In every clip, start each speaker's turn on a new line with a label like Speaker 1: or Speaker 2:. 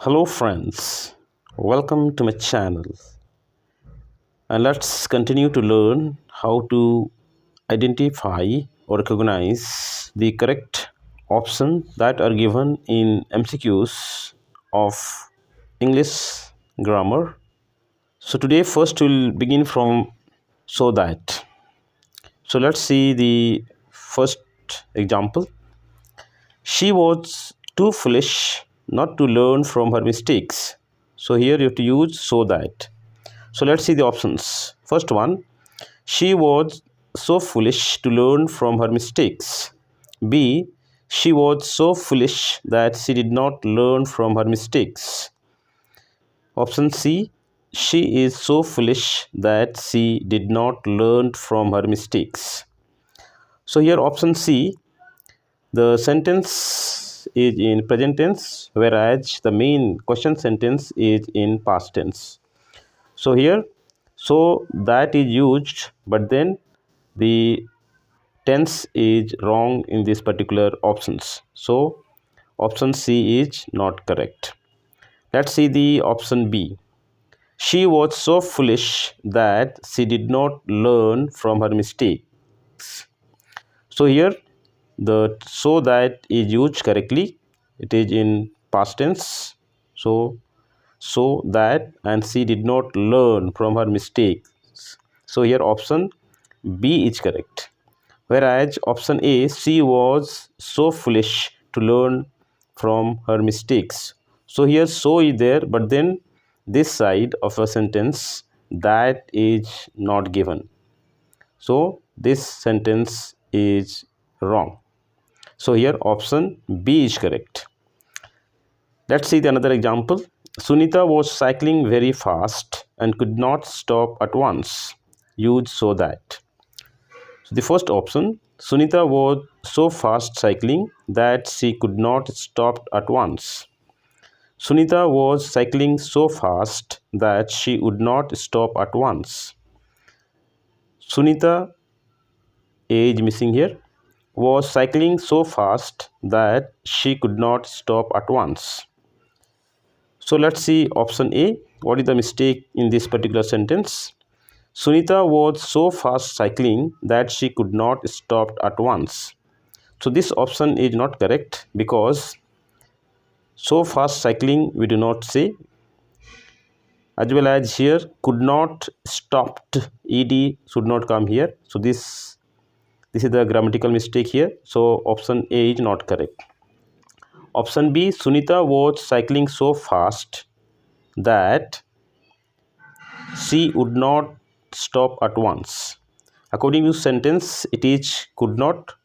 Speaker 1: Hello friends, welcome to my channel, and let's continue to learn how to identify or recognize the correct options that are given in MCQs of English grammar. So today first we'll begin from so that. So let's see the first example. She was too foolish not to learn from her mistakes. So here you have to use so that. So let's see the options. First one, she was so foolish to learn from her mistakes. B, she was so foolish that she did not learn from her mistakes. Option C, she is so foolish that she did not learn from her mistakes. So here option C, the sentence is in present tense, whereas the main question sentence is in past tense. So here, so that is used, but then the tense is wrong in this particular options. So option C is not correct. Let's see the option B. She was so foolish that she did not learn from her mistakes. So here the so that is used correctly. It is in past tense. So that and she did not learn from her mistakes. So here option B is correct. Whereas option A, she was so foolish to learn from her mistakes. So here so is there, but then this side of a sentence that is not given. So this sentence is wrong. So here option B is correct. Let's see the another example. Sunita was cycling very fast and could not stop at once. Use so that. So the first option, Sunita was so fast cycling that she could not stop at once. Sunita was cycling so fast that she would not stop at once. Sunita, age missing here, was cycling so fast that she could not stop at once. So let's see option A. What is the mistake in this particular sentence? Sunita was so fast cycling that she could not stop at once. So this option is not correct because so fast cycling we do not say, as well as here could not stopped, ed should not come here. So this is the grammatical mistake here. So option A is not correct. Option B, Sunita was cycling so fast that she would not stop at once. According to sentence, it is could not,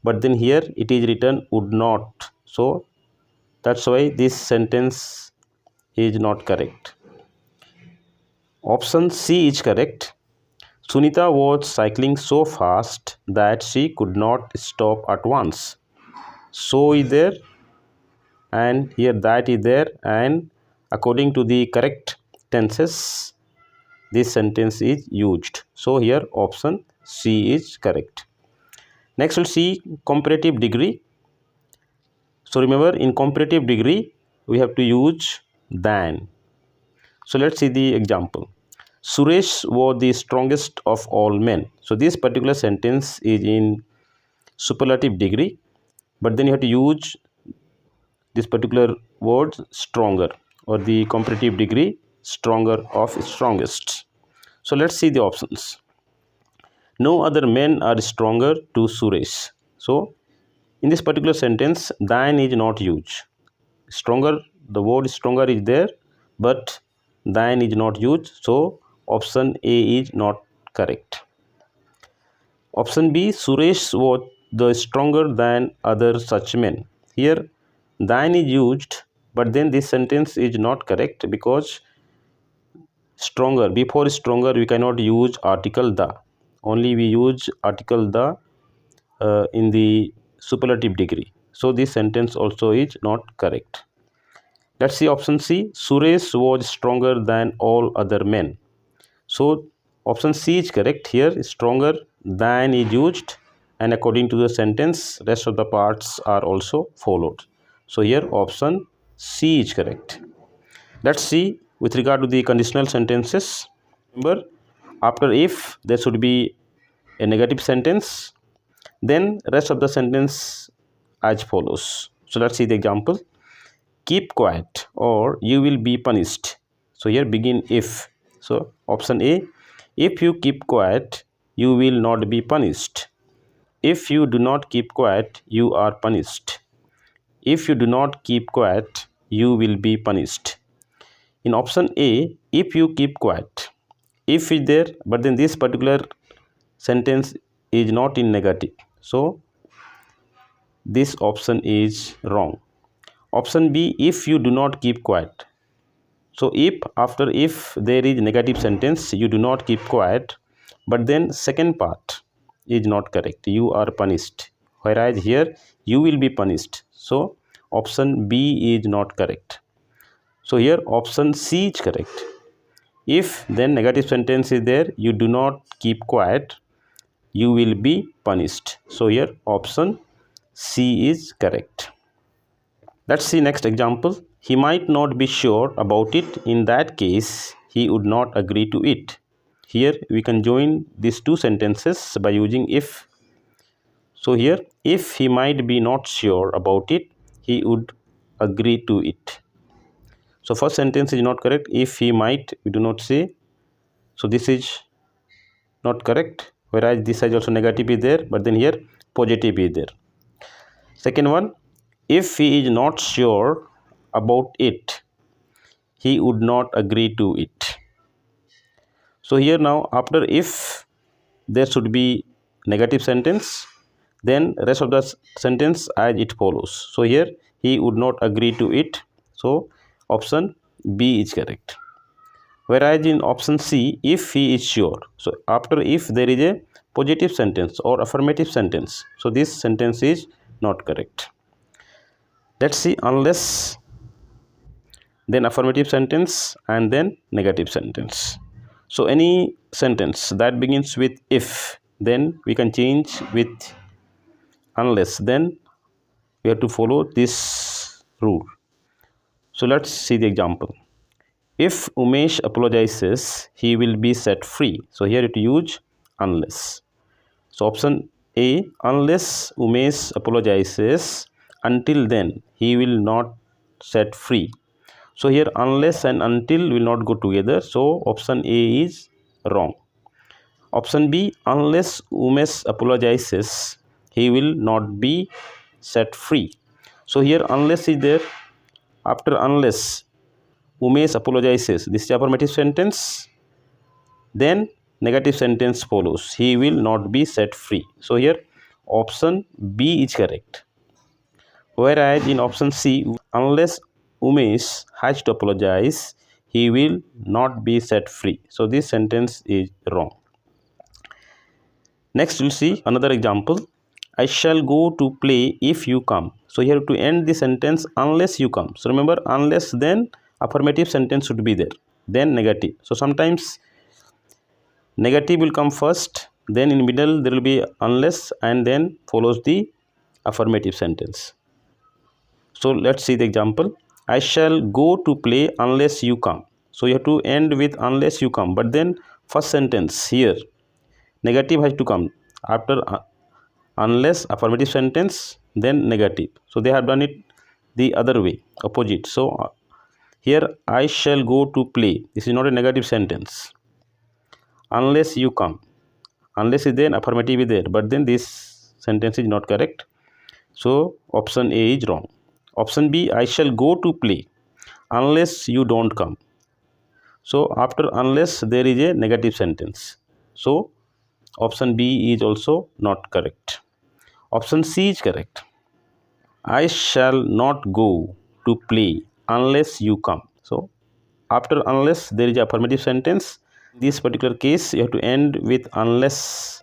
Speaker 1: but then here it is written would not. So that's why this sentence is not correct. Option C is correct. Sunita was cycling so fast that she could not stop at once. So is there, and here that is there, and according to the correct tenses, this sentence is used. So here option C is correct. Next we'll see comparative degree. So remember, in comparative degree we have to use than. So let's see the example. Suresh was the strongest of all men. So this particular sentence is in superlative degree, but then you have to use this particular word stronger, or the comparative degree stronger of strongest. So let's see the options. No other men are stronger to Suresh. So in this particular sentence, than is not used. Stronger, the word stronger is there, but than is not used. So option A is not correct. Option B, Suresh was the stronger than other such men. Here than is used, but then this sentence is not correct because stronger, before stronger we cannot use article the. Only we use article the in the superlative degree. So this sentence also is not correct. Let's see option C. Suresh was stronger than all other men. So option C is correct. Here stronger than is used, and according to the sentence rest of the parts are also followed. So here option C is correct. Let's see with regard to the conditional sentences. Remember, after if there should be a negative sentence, then rest of the sentence as follows. So let's see the example. Keep quiet or you will be punished. So here begin if. So option A, if you keep quiet, you will not be punished. If you do not keep quiet, you are punished. If you do not keep quiet, you will be punished. In option A, if you keep quiet, if is there, but then this particular sentence is not in negative, so this option is wrong. Option B, if you do not keep quiet. So if after if there is negative sentence, you do not keep quiet, but then second part is not correct, you are punished, whereas here you will be punished. So option B is not correct. So here option C is correct. If then negative sentence is there, you do not keep quiet, you will be punished. So here option C is correct. Let's see next example. He might not be sure about it. In that case, he would not agree to it. Here we can join these two sentences by using if. So here, if he might be not sure about it, he would agree to it. So first sentence is not correct. If he might, we do not say. So this is not correct. Whereas this is also negative is there, but then here positive is there. Second one, if he is not sure about it, he would not agree to it. So here now after if there should be negative sentence, then rest of the sentence as it follows. So here he would not agree to it. So option B is correct. Whereas in option C, if he is sure. So after if there is a positive sentence or affirmative sentence. So this sentence is not correct. Let's see unless, then affirmative sentence, and then negative sentence. So any sentence that begins with if, then we can change with unless, then we have to follow this rule. So let's see the example. If Umesh apologizes, he will be set free. So here it use unless. So option A, unless Umesh apologizes, until then he will not set free. So here unless and until will not go together. So option A is wrong. Option B, unless Umesh apologizes, he will not be set free. So here unless is there. After unless Umesh apologizes, this is affirmative sentence. Then negative sentence follows. He will not be set free. So here option B is correct. Whereas in option C, unless Umesh has to apologize, he will not be set free. So this sentence is wrong. Next we'll see another example. I shall go to play if you come. So here to end the sentence unless you come. So remember unless, then affirmative sentence should be there, then negative. So sometimes negative will come first, then in middle there will be unless, and then follows the affirmative sentence. So let's see the example. I shall go to play unless you come. So you have to end with unless you come, but then first sentence here negative has to come after unless affirmative sentence, then negative. So they have done it the other way, opposite. So here I shall go to play, this is not a negative sentence. Unless you come, unless is then affirmative is there, but then this sentence is not correct. So option A is wrong. Option B, I shall go to play unless you don't come. So after unless there is a negative sentence. So option B is also not correct. Option C is correct. I shall not go to play unless you come. So after unless there is a affirmative sentence. In this particular case you have to end with unless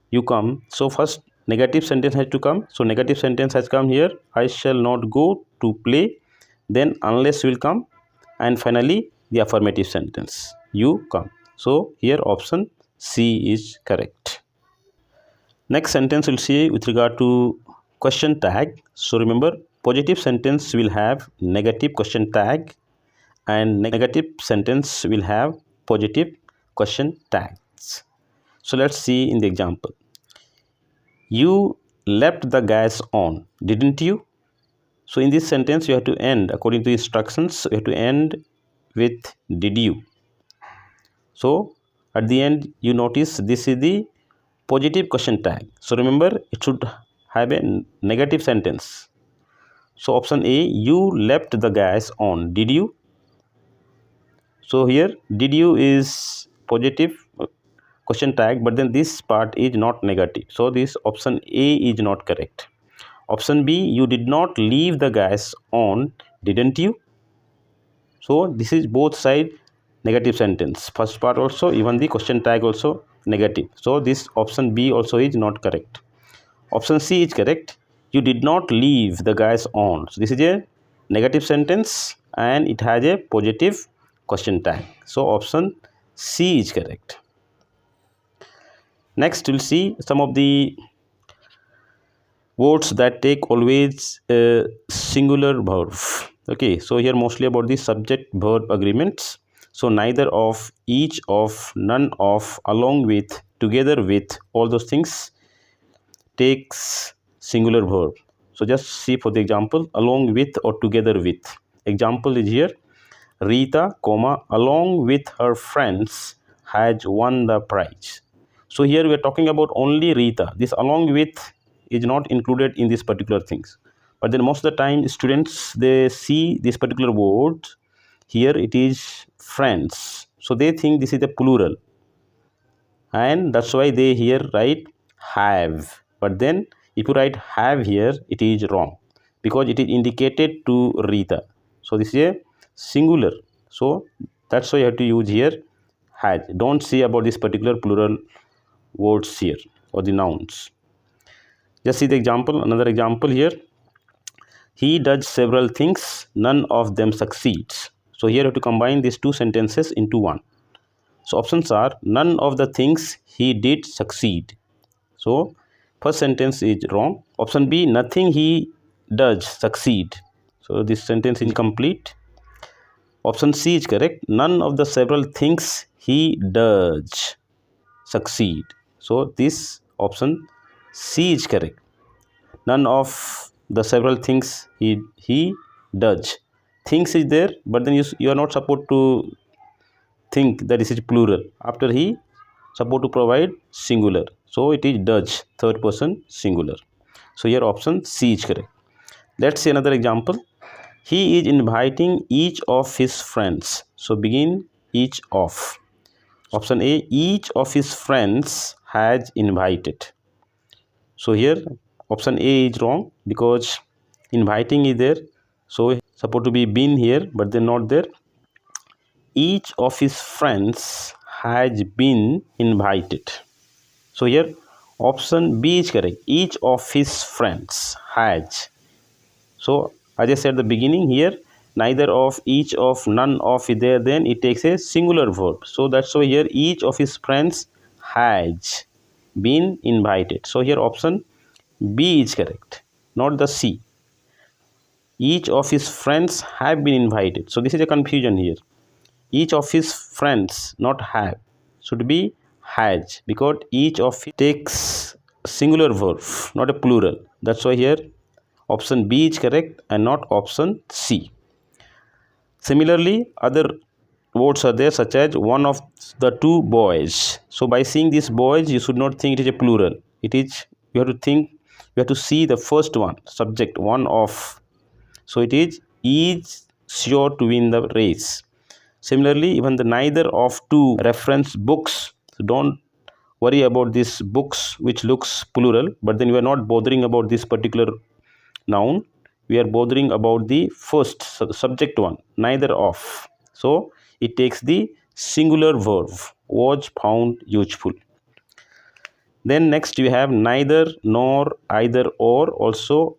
Speaker 1: you come. So first negative sentence has to come. So negative sentence has come here. I shall not go to play. Then unless will come, and finally the affirmative sentence, you come. So here option C is correct. Next sentence we'll see with regard to question tag. So remember positive sentence will have negative question tag, and negative sentence will have positive question tags. So let's see in the example. You left the gas on, didn't you? So in this sentence you have to end, according to instructions, you have to end with did you. So at the end you notice this is the positive question tag. So remember, it should have a negative sentence. So option A, you left the gas on, did you? So here did you is positive question tag, but then this part is not negative. So this option A is not correct. Option B, you did not leave the gas on, didn't you? So this is both side negative sentence. First part also, even the question tag also negative. So this option B also is not correct. Option C is correct. You did not leave the gas on. So this is a negative sentence and it has a positive question tag. So option C is correct. Next we'll see some of the words that take always a singular verb. Okay, so here mostly about the subject verb agreements. So neither of, each of, none of, along with, together with, all those things takes singular verb. So just see for the example, along with or together with. Example is here, Rita, comma, along with her friends has won the prize. So here we are talking about only Rita. This along with is not included in these particular things. But then most of the time students, they see this particular word. Here it is friends. So they think this is a plural. And that's why they here write have. But then if you write have here, it is wrong. Because it is indicated to Rita. So this is a singular. So that's why you have to use here has. Don't say about this particular plural words here or the nouns. Just see the example, another example here. He does several things, none of them succeeds. So here you have to combine these two sentences into one. So options are, none of the things he did succeed. So first sentence is wrong. Option B, nothing he does succeed. So this sentence is incomplete. Option C is correct. None of the several things he does succeed. So this option C is correct. None of the several things he does. Things is there, but then you are not supposed to think that this is plural. After he, supposed to provide singular. So it is does, third person singular. So here option C is correct. Let's see another example. He is inviting each of his friends. So begin each of. Option A, each of his friends has invited. So here option A is wrong because inviting is there. So supposed to be been here, but they're not there. Each of his friends has been invited. So here option B is correct. Each of his friends has. So as I said at the beginning here, neither of, each of, none of is there, then it takes a singular verb. So that's why here each of his friends has been invited. So here option B is correct, not the C. Each of his friends have been invited. So this is a confusion here. Each of his friends, not have, should be has, because each of it takes singular verb, not a plural. That's why here option B is correct and not option C. Similarly, other words are there such as one of the two boys. So by seeing these boys, you should not think it is a plural. It is, you have to think, you have to see the first one, subject, one of. So it is sure to win the race. Similarly, even the neither of two reference books. So don't worry about these books which looks plural, but then we are not bothering about this particular noun. We are bothering about the first subject one, neither of. So it takes the singular verb, was found useful. Then next you have neither, nor, either, or also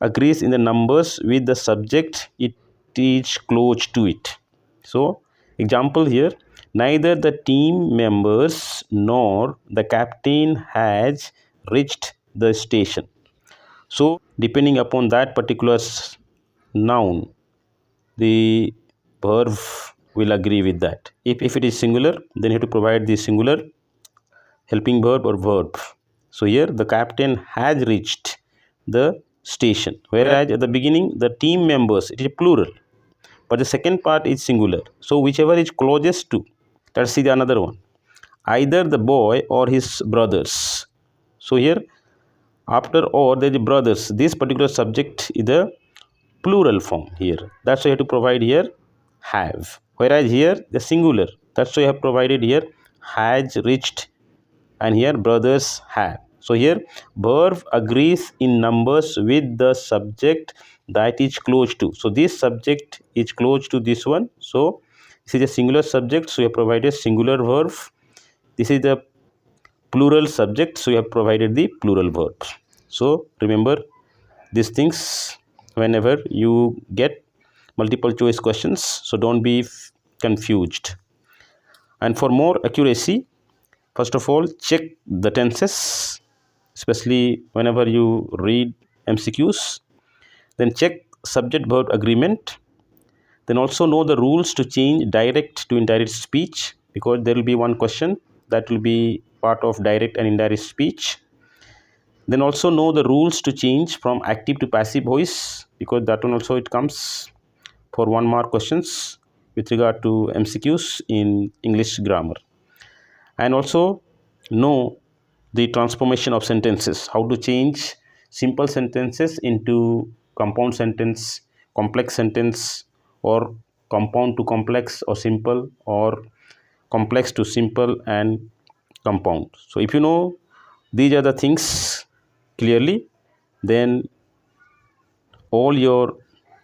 Speaker 1: agrees in the numbers with the subject, it is close to it. So example here, neither the team members nor the captain has reached the station. So depending upon that particular noun, the verb will agree with that. If it is singular, then you have to provide the singular helping verb or verb. So here the captain has reached the station, whereas at the beginning the team members, it is plural, but the second part is singular. So whichever is closest to. Let's see the another one. Either the boy or his brothers. So here after or there is brothers. This particular subject is the plural form here. That's why you have to provide here have. Whereas here the singular. That's why you have provided here has reached, and here brothers have. So here verb agrees in numbers with the subject that is close to. So this subject is close to this one. So this is a singular subject, so you have provided singular verb. This is the plural subject, so you have provided the plural verb. So remember these things whenever you get multiple choice questions, so don't be confused. And for more accuracy, first of all, check the tenses, especially whenever you read MCQs. Then check subject verb agreement. Then also know the rules to change direct to indirect speech, because there will be one question that will be part of direct and indirect speech. Then also know the rules to change from active to passive voice, because that one also it comes for 1 mark questions with regard to MCQs in English grammar. And also know the transformation of sentences, how to change simple sentences into compound sentence, complex sentence, or compound to complex, or simple, or complex to simple and compound. So if you know these are the things clearly, then all your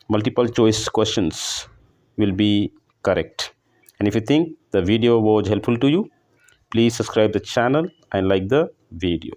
Speaker 1: multiple choice questions will be correct. And if you think the video was helpful to you, please subscribe the channel and like the video.